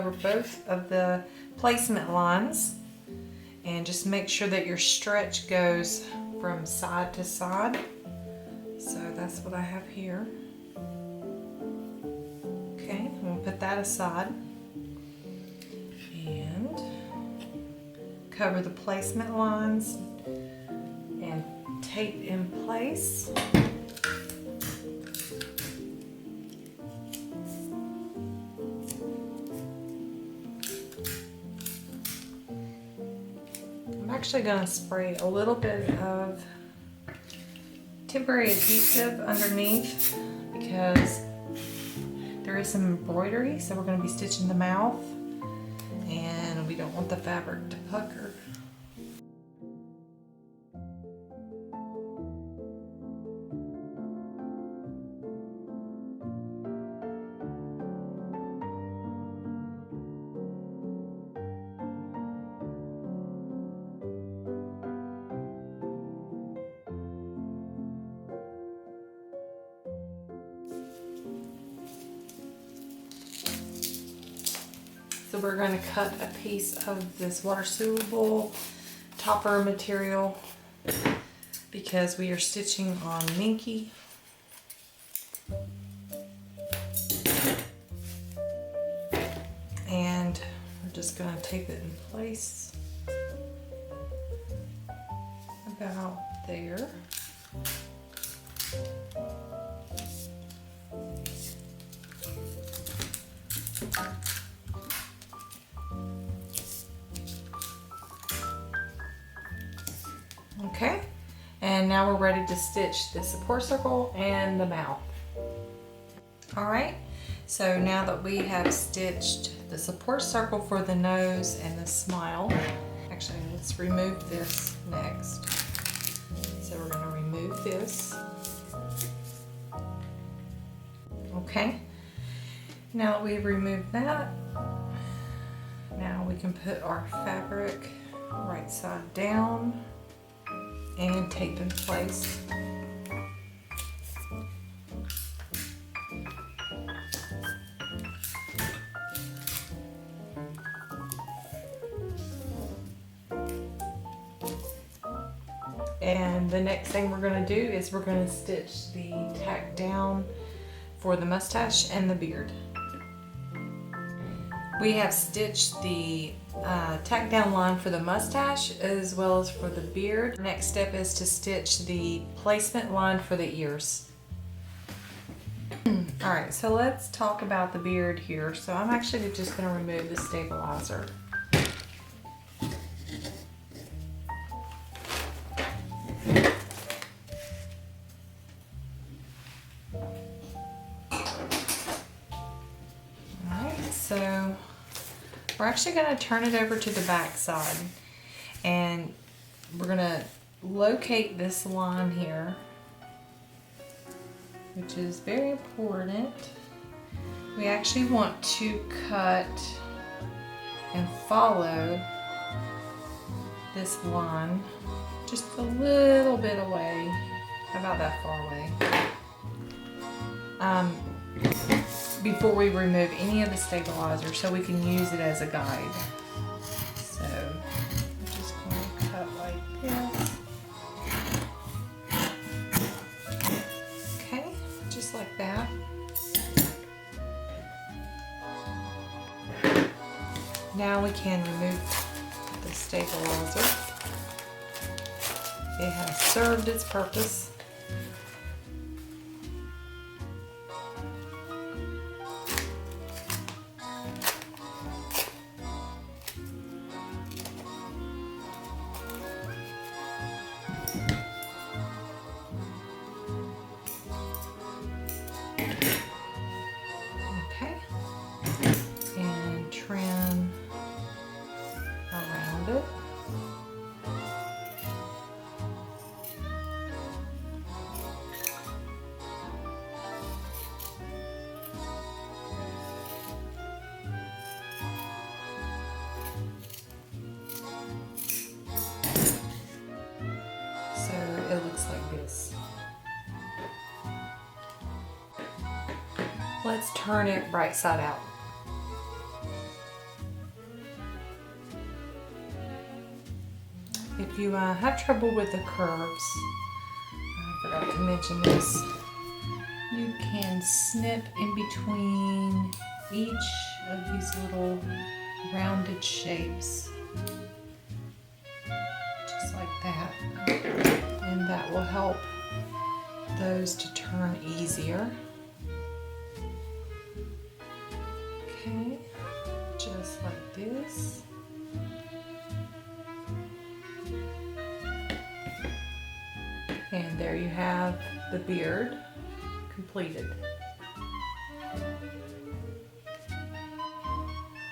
over both of the placement lines and just make sure that your stretch goes from side to side. So that's what I have here. Okay, I'm going to put that aside and cover the placement lines and tape in place. I'm actually going to spray a little bit of temporary adhesive underneath because there is some embroidery, so we're going to be stitching the mouth and we don't want the fabric to pucker. So we're going to cut a piece of this water soluble topper material because we are stitching on Minky. And we're just going to tape it in place about there. Okay, and now we're ready to stitch the support circle and the mouth. Alright, so now that we have stitched the support circle for the nose and the smile, actually let's remove this next. So we're going to remove this. Okay, now that we've removed that, now we can put our fabric right side down and tape in place. And the next thing we're going to do is we're going to stitch the tack down for the mustache and the beard. We have stitched the tack down line for the mustache as well as for the beard. Next step is to stitch the placement line for the ears. Alright, so let's talk about the beard here. So I'm actually just going to remove the stabilizer. So we're actually going to turn it over to the back side and we're going to locate this line here, which is very important. We actually want to cut and follow this line just a little bit away, about that far away. Before we remove any of the stabilizer, so we can use it as a guide. So I'm just going to cut like this. Okay, just like that. Now we can remove the stabilizer. It has served its purpose. Okay, and trim around it. So it looks like this. Let's turn it right side out. if you have trouble with the curves, I forgot to mention this, you can snip in between each of these little rounded shapes, just like that, and that will help those to turn easier. Okay, just like this. And there you have the beard completed.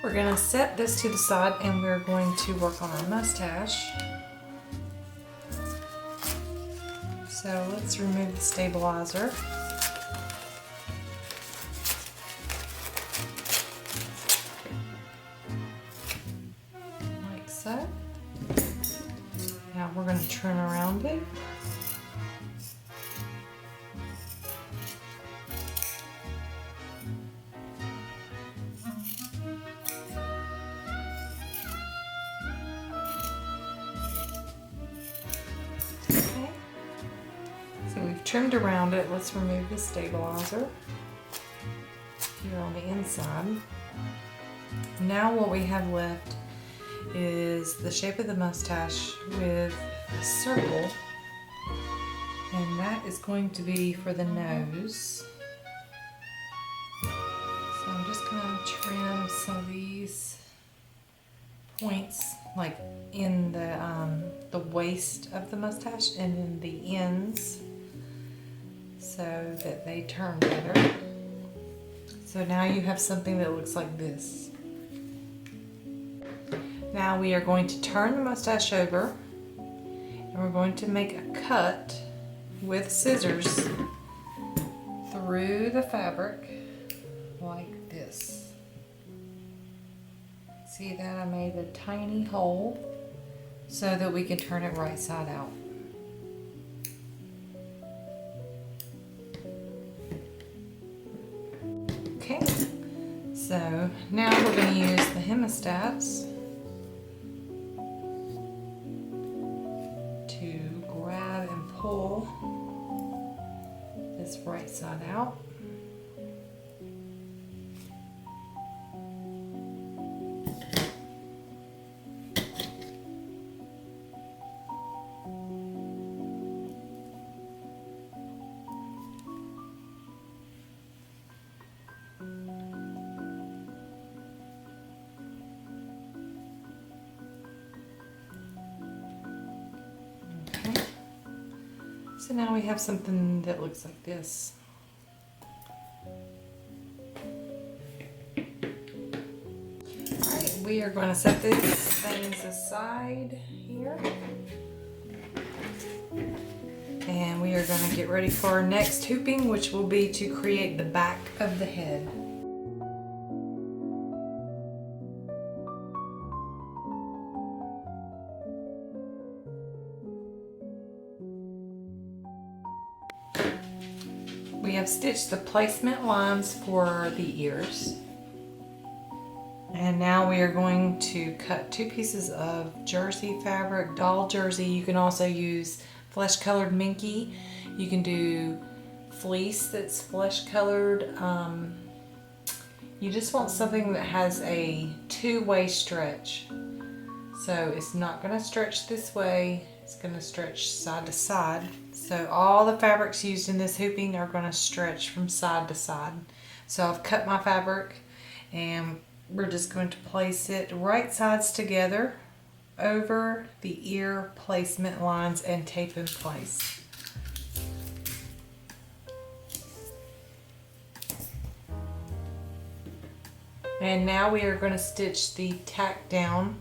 We're going to set this to the side and we're going to work on our mustache. So let's remove the stabilizer. Like so. Now we're going to turn around it. So we've trimmed around it. Let's remove the stabilizer here on the inside. Now what we have left is the shape of the mustache with a circle, and that is going to be for the nose. So I'm just going to trim some of these points like in the waist of the mustache and in the ends, so that they turn better. So now you have something that looks like this. Now we are going to turn the mustache over and we're going to make a cut with scissors through the fabric like this. See that I made a tiny hole so that we can turn it right side out. Okay, so now we're going to use the hemostats to grab and pull this right side out. So now we have something that looks like this. Alright, we are going to set these things aside here. And we are going to get ready for our next hooping, which will be to create the back of the head. We have stitched the placement lines for the ears. And now we are going to cut 2 pieces of jersey fabric, doll jersey. You can also use flesh colored minky. You can do fleece that's flesh colored. You just want something that has a 2-way stretch. So it's not going to stretch this way, it's going to stretch side to side. So all the fabrics used in this hooping are going to stretch from side to side. So I've cut my fabric and we're just going to place it right sides together over the ear placement lines and tape in place. And now we are going to stitch the tack down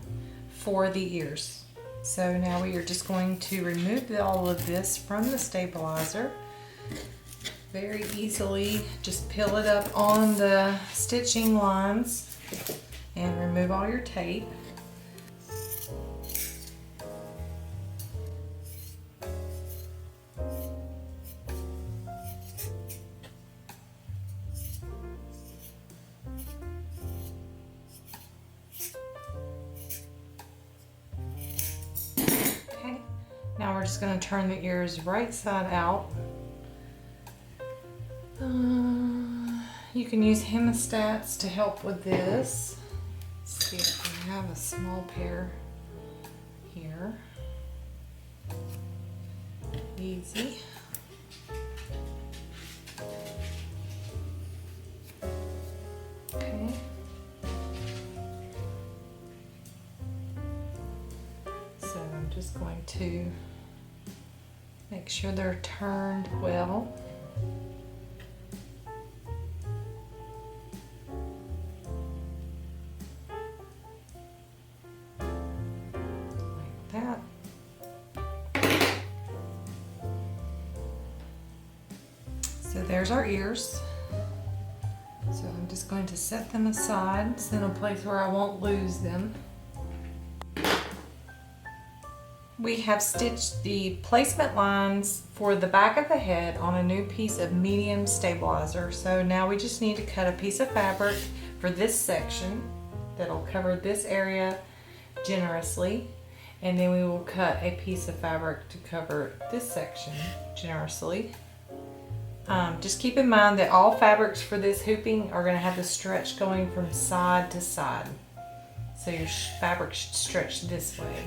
for the ears. So now we are just going to remove all of this from the stabilizer. Very easily, just peel it up on the stitching lines and remove all your tape. we're just going to turn the ears right side out. You can use hemostats to help with this. Let's see if we have a small pair here. Easy. Okay. So I'm just going to make sure they're turned well. Like that. So there's our ears. So I'm just going to set them aside, it's in a place where I won't lose them. We have stitched the placement lines for the back of the head on a new piece of medium stabilizer. So now we just need to cut a piece of fabric for this section that'll cover this area generously. And then we will cut a piece of fabric to cover this section generously. Just keep in mind that all fabrics for this hooping are going to have the stretch going from side to side. So your fabric should stretch this way.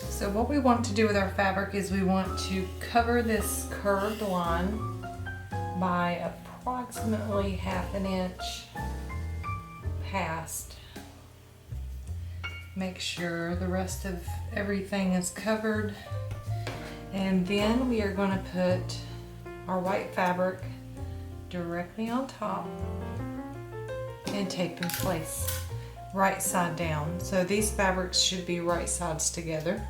So what we want to do with our fabric is we want to cover this curved line by approximately 1/2 inch past. Make sure the rest of everything is covered. And then we are going to put our white fabric directly on top and tape in place, right side down. So these fabrics should be right sides together.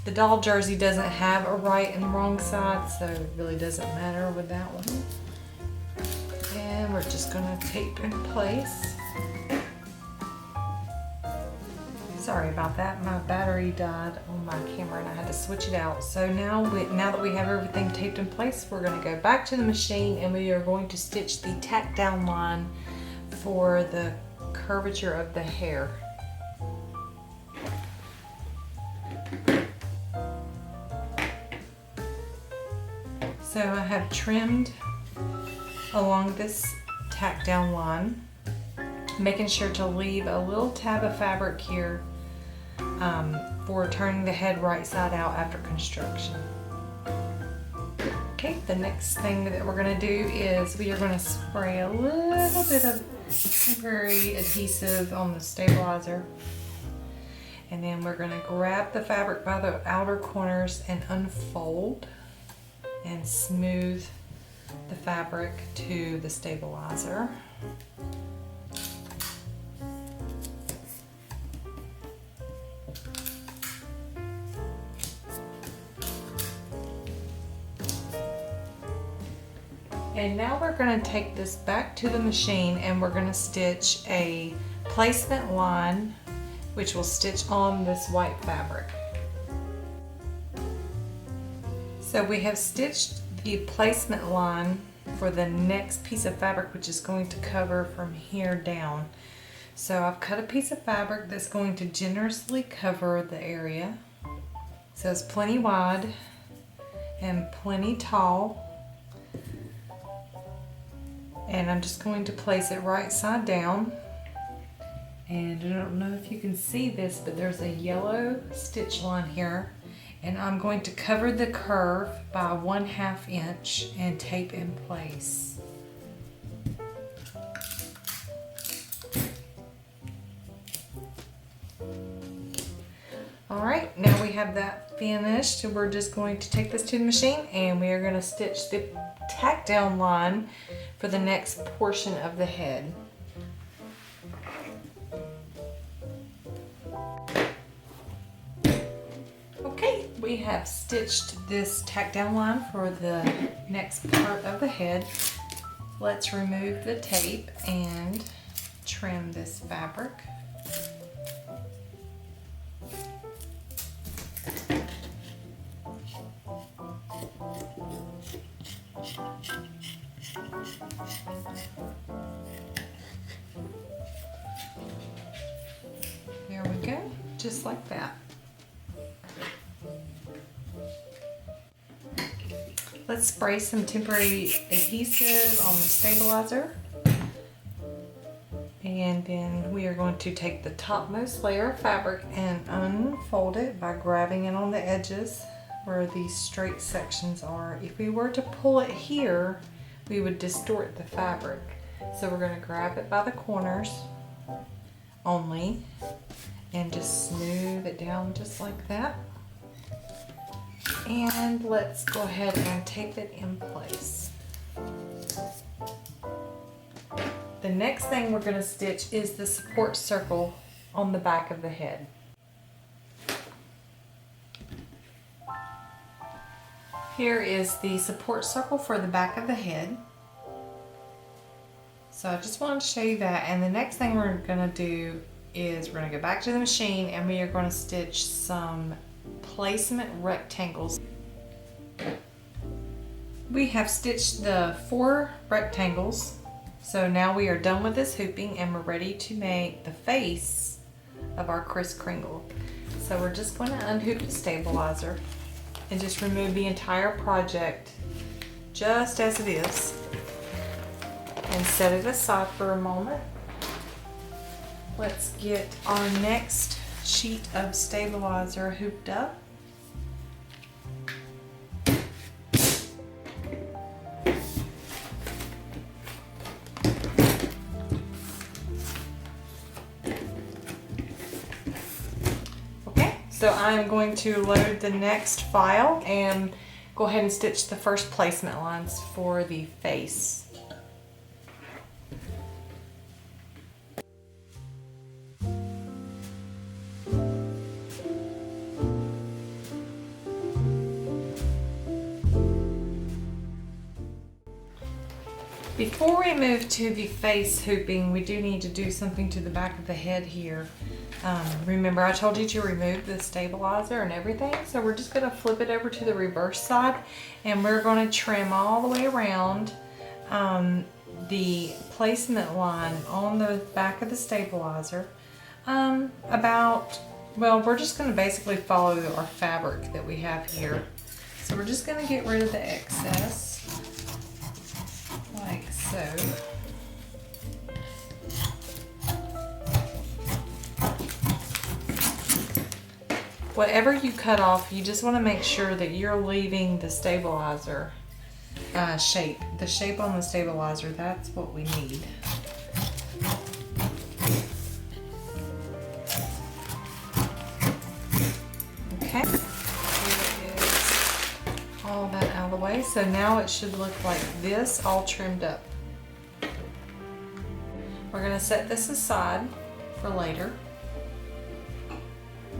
The doll jersey doesn't have a right and wrong side, so it really doesn't matter with that one. And we're just gonna tape in place. Sorry about that, my battery died on my camera and I had to switch it out. So now that we have everything taped in place, we're gonna go back to the machine and we are going to stitch the tack down line for the curvature of the hair. So I have trimmed along this tack down line, making sure to leave a little tab of fabric here for turning the head right side out after construction. Okay, the next thing that we're going to do is we are going to spray a little bit of temporary adhesive on the stabilizer, and then we're going to grab the fabric by the outer corners and unfold and smooth the fabric to the stabilizer. And now we're going to take this back to the machine and we're going to stitch a placement line which will stitch on this white fabric. So we have stitched the placement line for the next piece of fabric, which is going to cover from here down. So I've cut a piece of fabric that's going to generously cover the area. So it's plenty wide and plenty tall. And I'm just going to place it right side down. And I don't know if you can see this, but there's a yellow stitch line here. And I'm going to cover the curve by 1/2 inch and tape in place. Alright, now we have that finished. We're just going to take this to the machine and we are going to stitch the tack down line for the next portion of the head. Okay, we have stitched this tack down line for the next part of the head. Let's remove the tape and trim this fabric. There we go, just like that. Let's spray some temporary adhesive on the stabilizer. And then we are going to take the topmost layer of fabric and unfold it by grabbing it on the edges where these straight sections are. If we were to pull it here, we would distort the fabric. So we're going to grab it by the corners only and just smooth it down just like that. And let's go ahead and tape it in place. The next thing we're going to stitch is the support circle on the back of the head. Here is the support circle for the back of the head. So I just wanted to show you that, and the next thing we're going to do is we're going to go back to the machine and we are going to stitch some placement rectangles. We have stitched the 4 rectangles. So now we are done with this hooping and we're ready to make the face of our Kris Kringle. So we're just going to unhoop the stabilizer and just remove the entire project just as it is and set it aside for a moment. Let's get our next sheet of stabilizer hooped up. So I'm going to load the next file and go ahead and stitch the first placement lines for the face. Before we move to the face hooping, we do need to do something to the back of the head here. Remember I told you to remove the stabilizer and everything, so we're just going to flip it over to the reverse side and we're going to trim all the way around the placement line on the back of the stabilizer. Well, we're just going to basically follow our fabric that we have here. So we're just going to get rid of the excess like so. Whatever you cut off, you just want to make sure that you're leaving the stabilizer shape. The shape on the stabilizer, that's what we need. Okay, here is all that out of the way. So now it should look like this, all trimmed up. We're going to set this aside for later.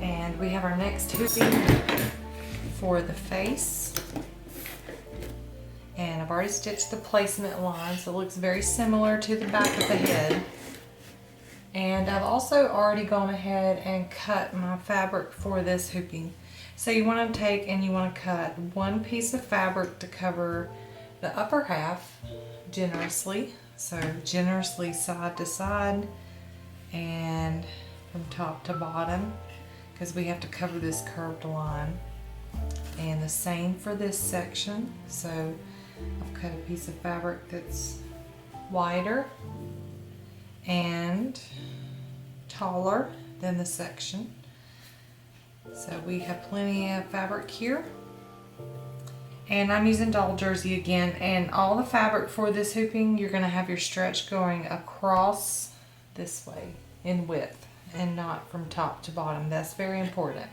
And we have our next hooping for the face. And I've already stitched the placement line, so it looks very similar to the back of the head. And I've also already gone ahead and cut my fabric for this hooping. So you want to take and you want to cut one piece of fabric to cover the upper half generously. So generously side to side and from top to bottom, because we have to cover this curved line. And the same for this section. So I've cut a piece of fabric that's wider and taller than the section. So we have plenty of fabric here. And I'm using doll jersey again, and all the fabric for this hooping, you're going to have your stretch going across this way in width and not from top to bottom. That's very important.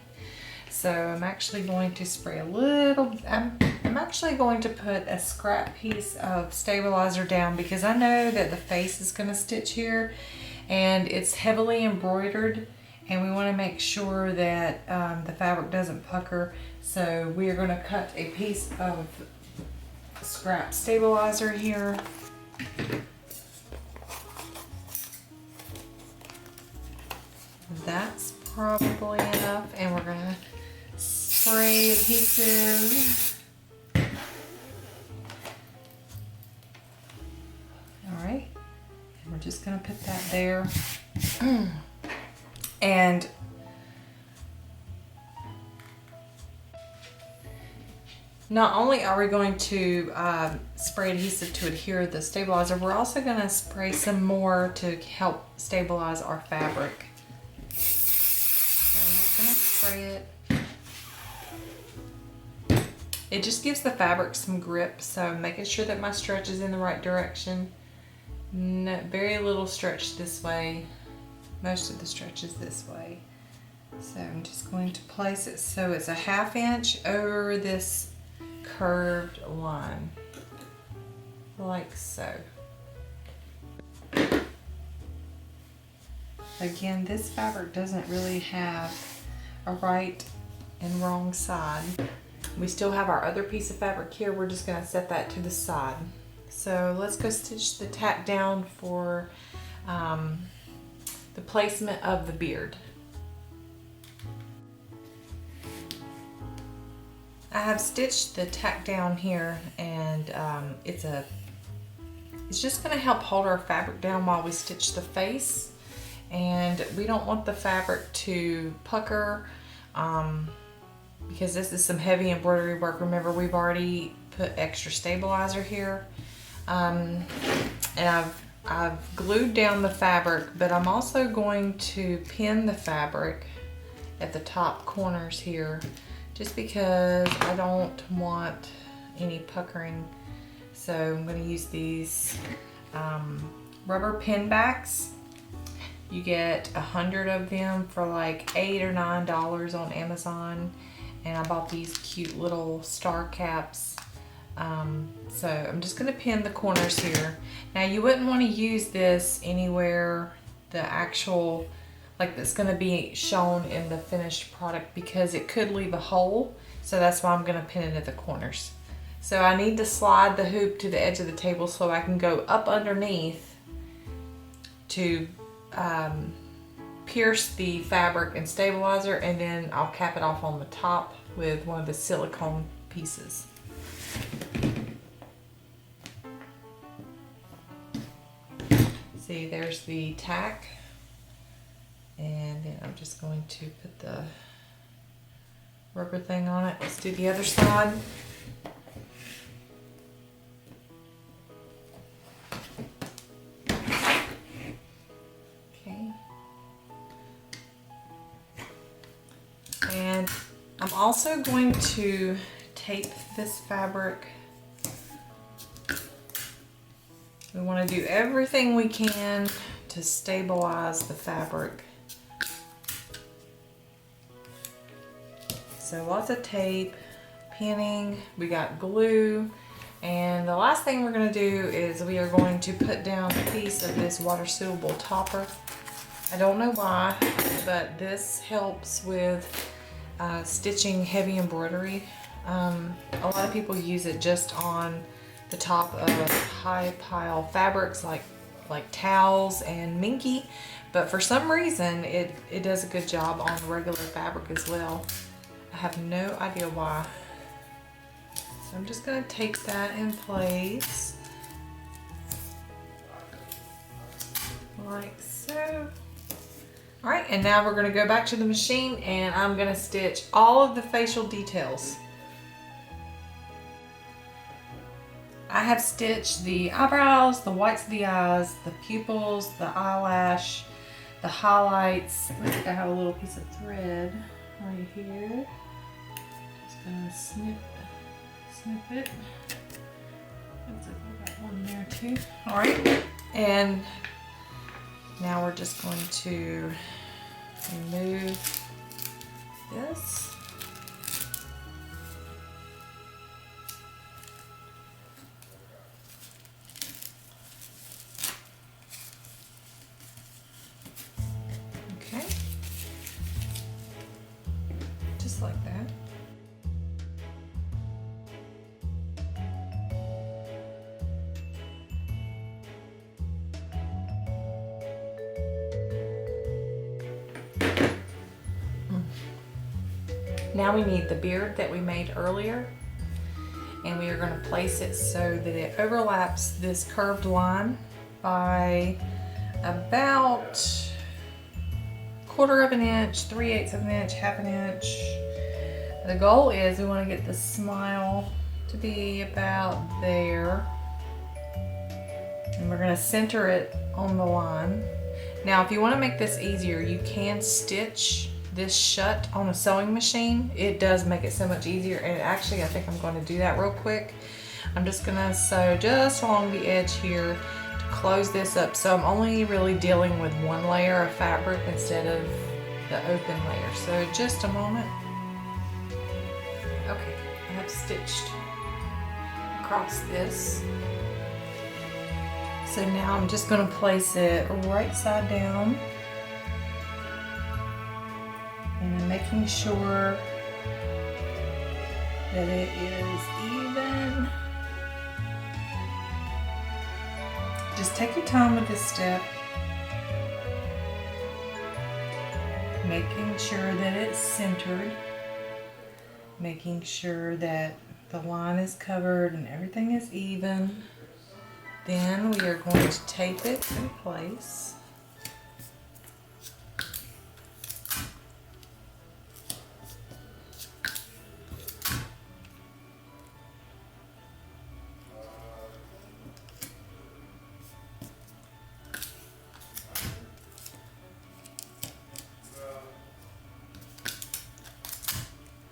So I'm actually going to spray a little, I'm actually going to put a scrap piece of stabilizer down because I know that the face is going to stitch here and it's heavily embroidered and we want to make sure that the fabric doesn't pucker. So we are going to cut a piece of scrap stabilizer here. That's probably enough, and we're gonna spray adhesive. All right, and we're just gonna put that there. And not only are we going to spray adhesive to adhere the stabilizer, we're also gonna spray some more to help stabilize our fabric. Spray it. It just gives the fabric some grip, so making sure that my stretch is in the right direction. No, very little stretch this way. Most of the stretch is this way. So I'm just going to place it so it's a 1/2 inch over this curved line, like so. Again, this fabric doesn't really have a right and wrong side. We still have our other piece of fabric here. We're just gonna set that to the side. So let's go stitch the tack down for the placement of the beard. I have stitched the tack down here, and it's just gonna help hold our fabric down while we stitch the face. And we don't want the fabric to pucker because this is some heavy embroidery work. Remember, we've already put extra stabilizer here. And I've glued down the fabric, but I'm also going to pin the fabric at the top corners here just because I don't want any puckering. So I'm going to use these rubber pin backs. You get 100 of them for like $8 or $9 on Amazon, and I bought these cute little star caps. So I'm just going to pin the corners here. Now you wouldn't want to use this anywhere the actual, like that's going to be shown in the finished product because it could leave a hole. So that's why I'm going to pin it at the corners. So I need to slide the hoop to the edge of the table so I can go up underneath to pierce the fabric and stabilizer, and then I'll cap it off on the top with one of the silicone pieces. See, there's the tack, and then I'm just going to put the rubber thing on it. Let's do the other side. And I'm also going to tape this fabric. We want to do everything we can to stabilize the fabric. So lots of tape, pinning, we got glue, and the last thing we're going to do is we are going to put down a piece of this water suitable topper. I don't know why, but this helps with stitching heavy embroidery. A lot of people use it just on the top of high pile fabrics like towels and minky, but for some reason it does a good job on regular fabric as well. I have no idea why. So I'm just going to tape that in place like so. All right, and now we're going to go back to the machine and I'm going to stitch all of the facial details. I have stitched the eyebrows, the whites of the eyes, the pupils, the eyelash, the highlights. I think I have a little piece of thread right here. Just gonna snip it. Looks like we got one there too. All right, and now we're just going to remove this. that. Now we need the beard that we made earlier, and we are going to place it so that it overlaps this curved line by about 1/4 of an inch, 3/8 of an inch, 1/2 an inch. The goal is we want to get the smile to be about there, and we're going to center it on the line. Now if you want to make this easier, you can stitch this shut on a sewing machine. It does make it so much easier, and actually I think I'm going to do that real quick. I'm just going to sew just along the edge here to close this up, so I'm only really dealing with one layer of fabric instead of the open layer. So just a moment. Okay, I have stitched across this. So now I'm just going to place it right side down, and I'm making sure that it is even. Just take your time with this step, making sure that it's centered, making sure that the line is covered and everything is even. Then we are going to tape it in place.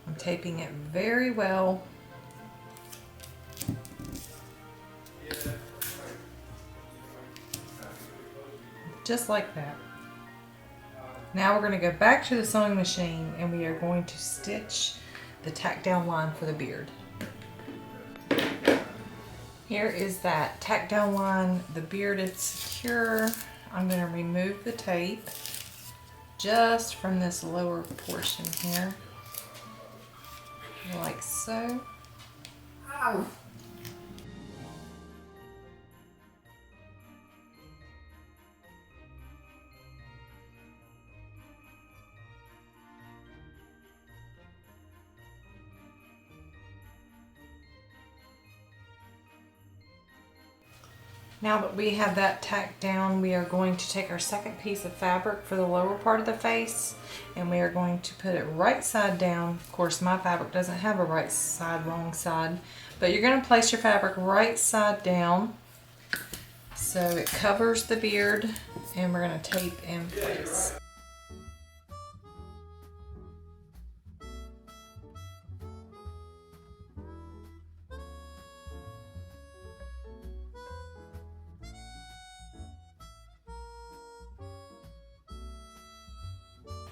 I'm taping it very well. Just like that. Now we're going to go back to the sewing machine, and we are going to stitch the tack down line for the beard. Here is that tack down line. The beard is secure. I'm going to remove the tape just from this lower portion here, like so. Ow. Now that we have that tacked down, we are going to take our second piece of fabric for the lower part of the face, and we are going to put it right side down. Of course, my fabric doesn't have a right side, wrong side, but you're going to place your fabric right side down so it covers the beard, and we're going to tape in place.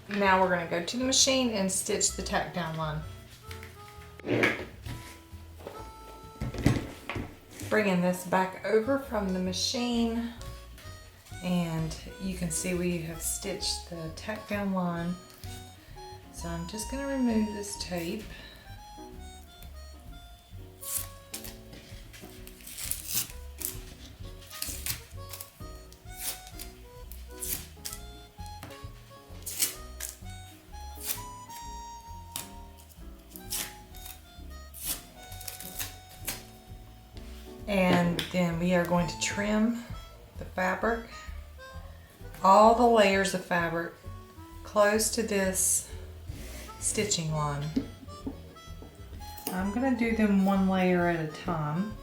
Now we're going to go to the machine and stitch the tack down line. Bringing this back over from the machine, and you can see we have stitched the tack down line. So I'm just going to remove this tape. And then we are going to trim the fabric, all the layers of fabric close to this stitching line. I'm going to do them one layer at a time.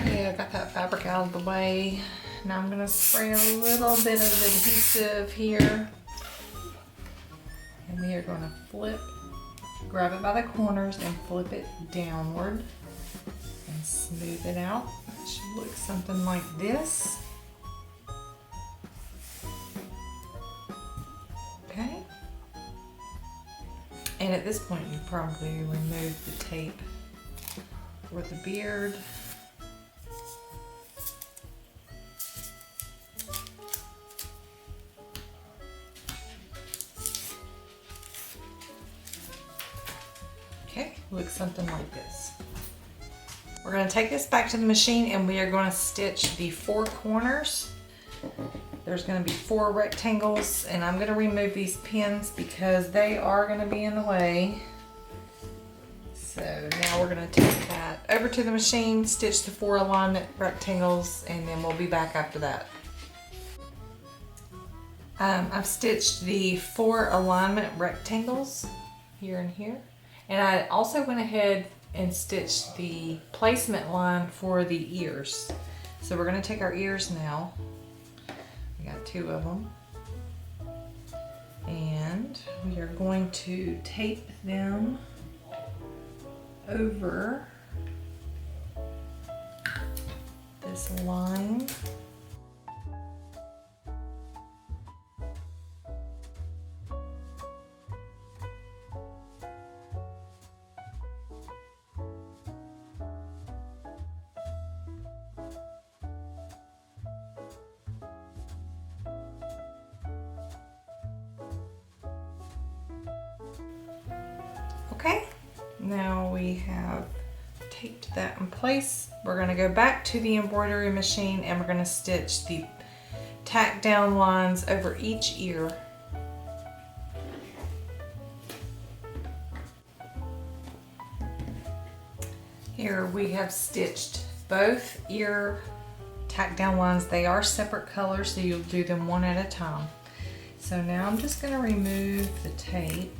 Okay, I got that fabric out of the way. Now I'm going to spray a little bit of adhesive here. And we are going to flip, grab it by the corners and flip it downward and smooth it out. It should look something like this. Okay. And at this point, you probably remove the tape for the beard. Okay, looks something like this. We're going to take this back to the machine and we are going to stitch the 4 corners. There's going to be 4 rectangles, and I'm going to remove these pins because they are going to be in the way. So now we're going to take that over to the machine, stitch the 4 alignment rectangles, and then we'll be back after that. I've stitched the 4 alignment rectangles here and here, and I also went ahead and stitched the placement line for the ears. So we're going to take our ears now. We got 2 of them, and we are going to tape them over this line. Okay, now we have taped that in place. We're going to go back to the embroidery machine and we're going to stitch the tack down lines over each ear. Here we have stitched both ear tack down lines. They are separate colors, so you'll do them one at a time. So now I'm just going to remove the tape.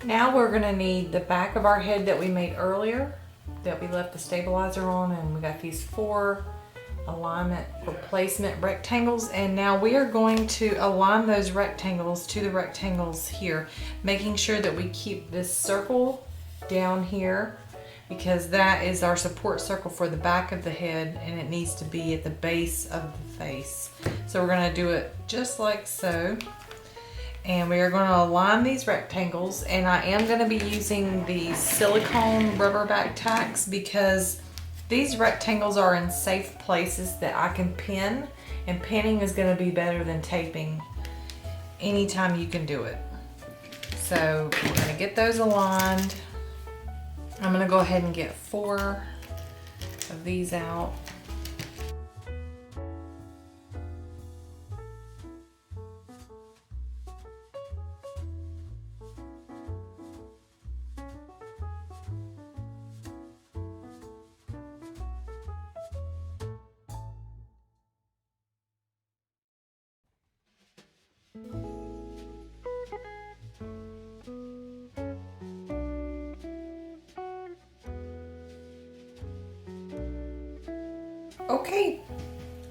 Now we're going to need the back of our head that we made earlier, that we left the stabilizer on, and we got these 4 alignment replacement rectangles, and now we are going to align those rectangles to the rectangles here, making sure that we keep this circle down here because that is our support circle for the back of the head, and it needs to be at the base of the face. So we're going to do it just like so. And we are going to align these rectangles, and I am going to be using the silicone rubber back tacks because these rectangles are in safe places that I can pin, and pinning is going to be better than taping anytime you can do it. So we're going to get those aligned. I'm going to go ahead and get 4 of these out. Okay,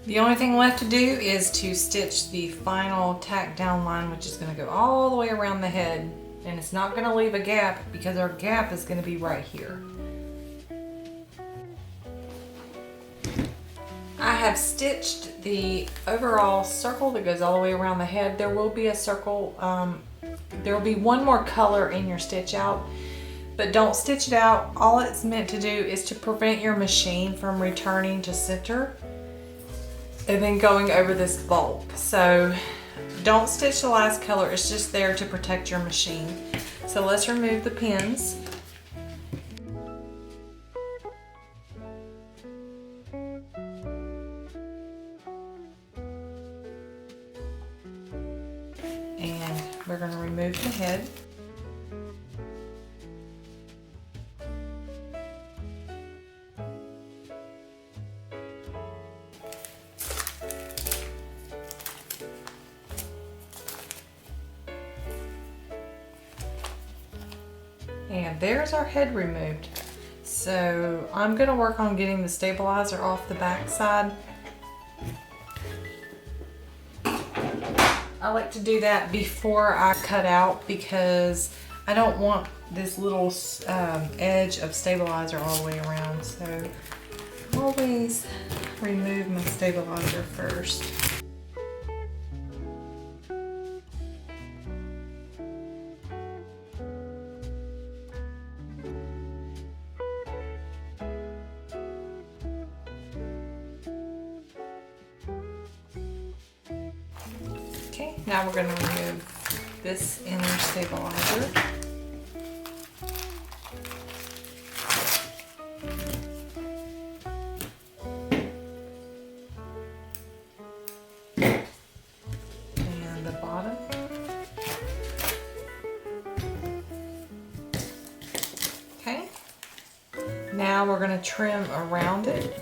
the only thing left to do is to stitch the final tack down line, which is going to go all the way around the head, and it's not going to leave a gap because our gap is going to be right here. I have stitched the overall circle that goes all the way around the head. There will be a circle, there will be one more color in your stitch out, but don't stitch it out. All it's meant to do is to prevent your machine from returning to center and then going over this bulb. So don't stitch the last color, it's just there to protect your machine. So let's remove the pins. And we're going to remove the head. And there's our head removed. So I'm going to work on getting the stabilizer off the back side. I like to do that before I cut out because I don't want this little edge of stabilizer all the way around, so always remove my stabilizer first. Okay, now we're going to remove this inner stabilizer. And the bottom. Okay, now we're going to trim around it.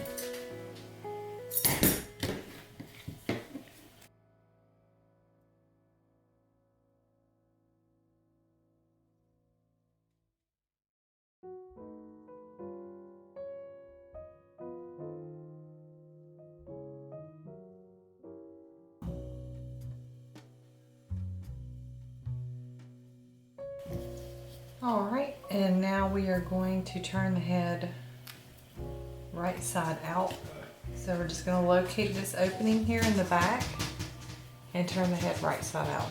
All right, and now we are going to turn the head right side out. So we're just going to locate this opening here in the back and turn the head right side out.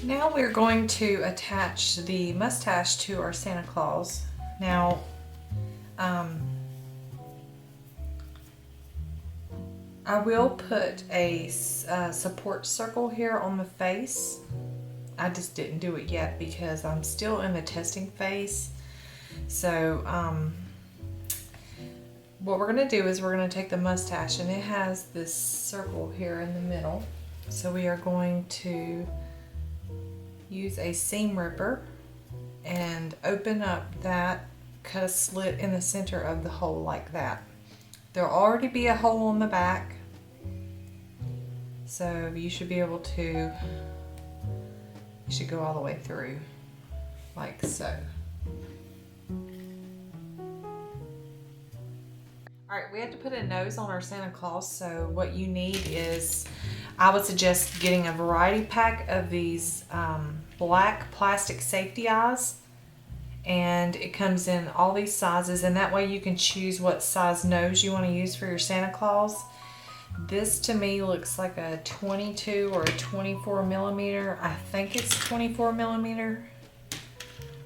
Now we're going to attach the mustache to our Santa Claus. Now, I will put a support circle here on the face. I just didn't do it yet because I'm still in the testing phase. So what we're going to do is we're going to take the mustache, and it has this circle here in the middle. So we are going to use a seam ripper and open up that, cut a slit in the center of the hole like that. There'll already be a hole on the back, so you should be able to, you should go all the way through like so. All right, we have to put a nose on our Santa Claus, so what you need is, I would suggest getting a variety pack of these black plastic safety eyes, and it comes in all these sizes, and that way you can choose what size nose you want to use for your Santa Claus. This to me looks like a 22 or a 24 millimeter. I think it's 24 millimeter.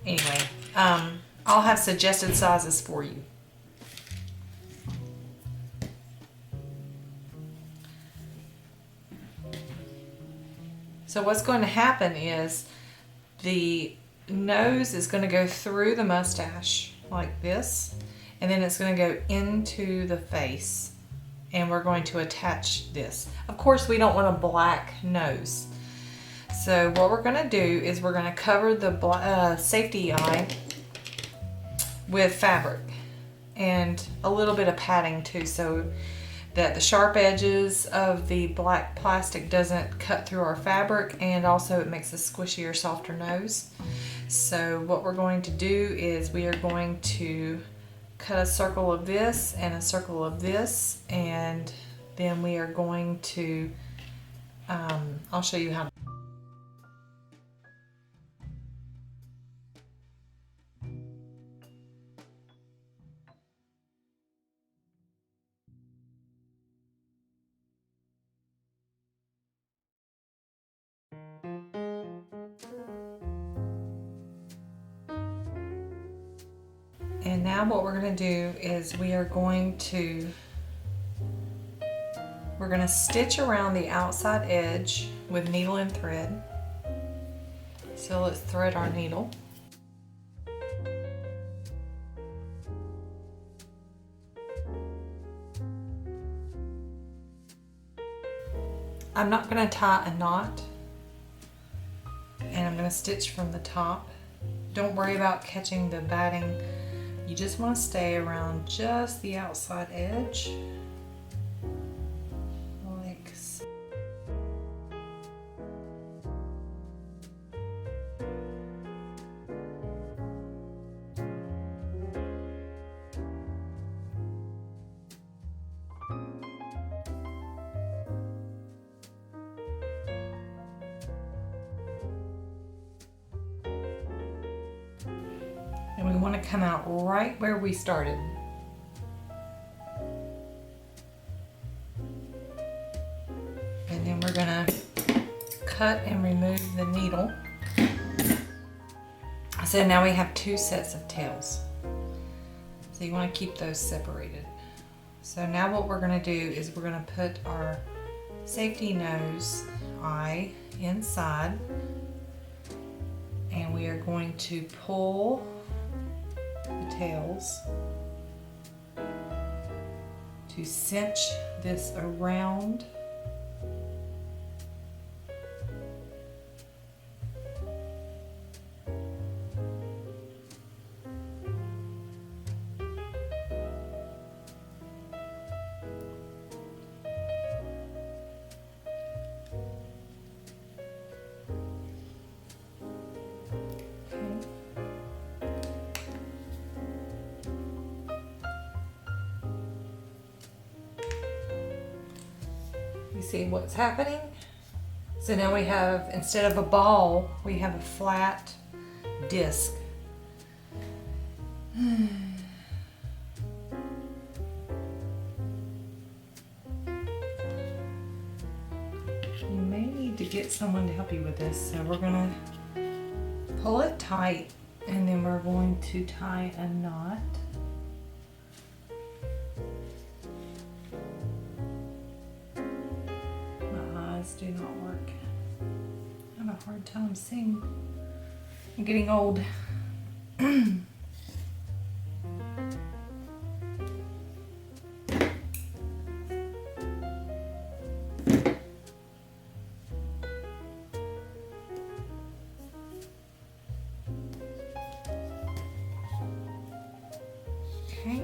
Anyway, I'll have suggested sizes for you. So what's going to happen is the nose is going to go through the mustache like this, and then it's going to go into the face, and we're going to attach this. Of course, we don't want a black nose. So what we're going to do is we're going to cover the safety eye with fabric and a little bit of padding too, so that the sharp edges of the black plastic doesn't cut through our fabric, and also it makes a squishier, softer nose. So what we're going to do is we are going to cut a circle of this and a circle of this, and then we are going to, I'll show you how. And now what we're going to do is we're going to stitch around the outside edge with needle and thread. So let's thread our needle. I'm not going to tie a knot, and I'm going to stitch from the top. Don't worry about catching the batting. You just want to stay around just the outside edge, like so. And we want to come out right where we started. And then we're gonna cut and remove the needle. So now we have 2 sets of tails. So you want to keep those separated. So now what we're gonna do is we're gonna put our safety nose eye inside, and we are going to pull the tails to cinch this around. You see what's happening? So now we have, instead of a ball, we have a flat disc. You may need to get someone to help you with this. So we're gonna pull it tight, and then we're going to tie a knot. Do not work. I have a hard time seeing. I'm getting old. Okay.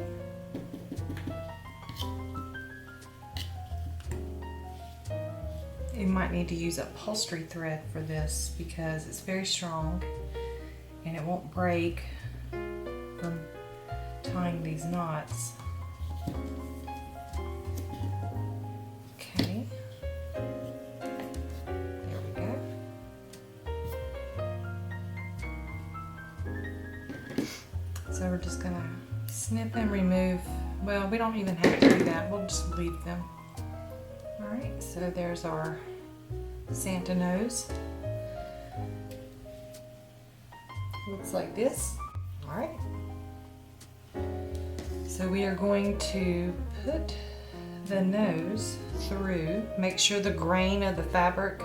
You might need to use upholstery thread for this because it's very strong and it won't break from tying these knots. Okay, there we go. So we're just gonna snip and remove. Well, we don't even have to do that. We'll just leave them. All right, so there's our Santa nose. Looks like this. All right. So we are going to put the nose through. Make sure the grain of the fabric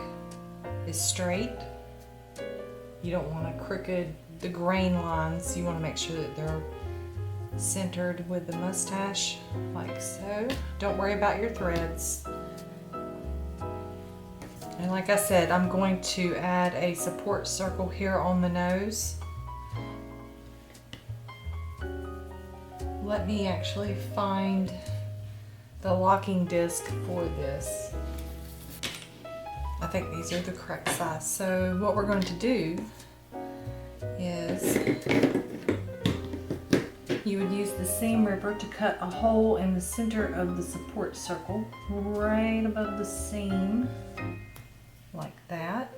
is straight. You don't want to crooked the grain lines. You want to make sure that they're centered with the mustache, like so. Don't worry about your threads. And like I said, I'm going to add a support circle here on the nose. Let me actually find the locking disc for this. I think these are the correct size. So what we're going to do is you would use the seam ripper to cut a hole in the center of the support circle, right above the seam, like that.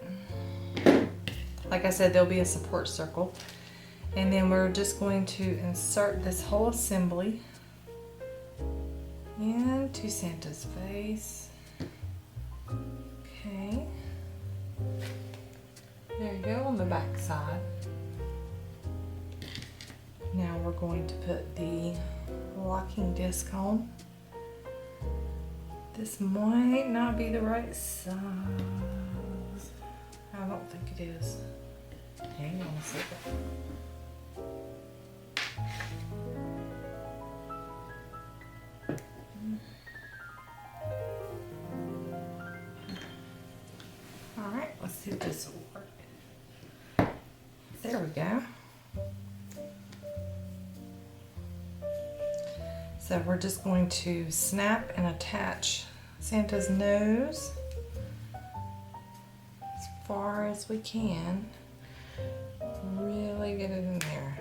Like I said, there'll be a support circle. And then we're just going to insert this whole assembly into Santa's face. Okay. There you go on the back side. Now we're going to put the locking disc on. This might not be the right size. I don't think it is. Hang on a second. All right, let's see if this will work. There we go. So we're just going to snap and attach Santa's nose as far as we can. Really get it in there.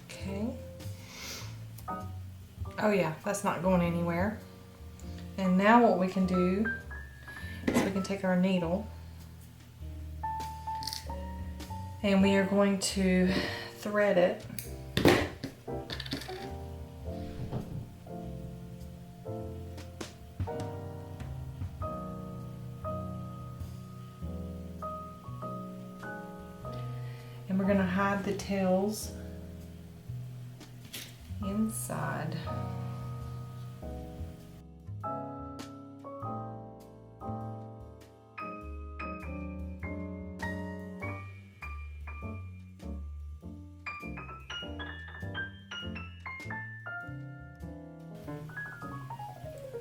Okay. Oh yeah, that's not going anywhere. And now what we can do is we can take our needle and we are going to thread it. And we're going to hide the tails inside.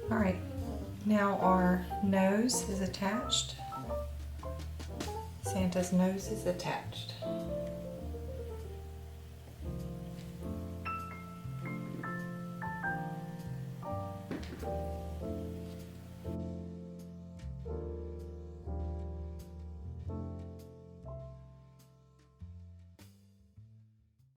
All right, now our nose is attached. Santa's nose is attached.